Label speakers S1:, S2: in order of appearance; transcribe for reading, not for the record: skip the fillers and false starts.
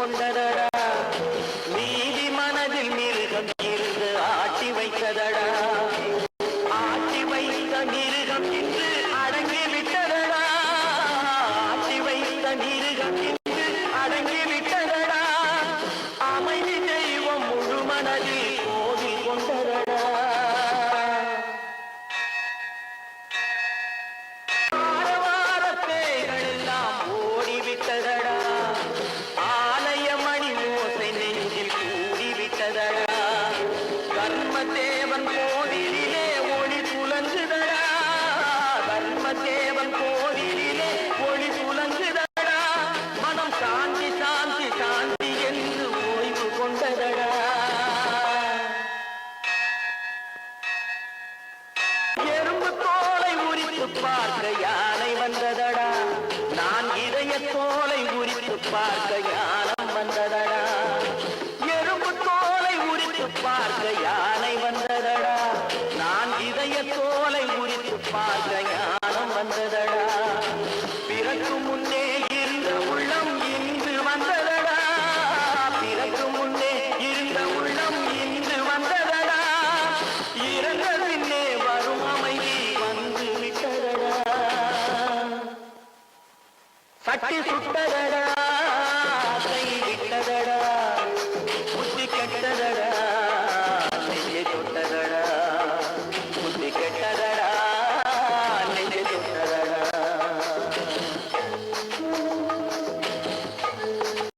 S1: கொண்டதடா நீதி மனதில் மிருகம் இருந்து ஆட்டி வைத்ததடா ஆட்டி வைத்த மிருகம் இன்று அடங்கி விட்டதடா ஆட்டி வைத்த மிருகம் இன்று அடங்கி விட்டதடா அமைதி தெய்வம் முழு மனதில் கோவில் கொண்டதடா வார பேய்கள் எல்லாம் ஓடிவிட்டதடா ஆலய மணி ஓசை நெஞ்சில் கூடிவிட்டதடா கர்மதேவன் கோவிலிலே ஒளி துலங்குதடா கர்மதேவன் கோவிலிலே ஒளி துலங்குதடா மனம் சாந்தி சாந்தி சாந்தி என்று ஓய்வு கொண்டதடா எறும்பு தோலை உரித்து பார்க்க யானை வந்ததடா நான் இதய தோலை உரித்து பார்க்க ஞானம் வந்ததடா எறும்பு தோலை உரித்து பார்க்க யானை வந்ததடா நான் இதய தோலை உரித்து பார்க்க ஞானம் வந்ததடா பிறகு முன்னே இருந்த உள்ளம் இன்று வந்ததடா பிறகு முன்னே இருந்த உள்ளம் இன்று வந்ததடா இறந்த பின்னே வரும் அமைதி வந்து விட்டதடா சட்டி சுட்டதடா கை விட்டதடா புத்தி கெட்டதடா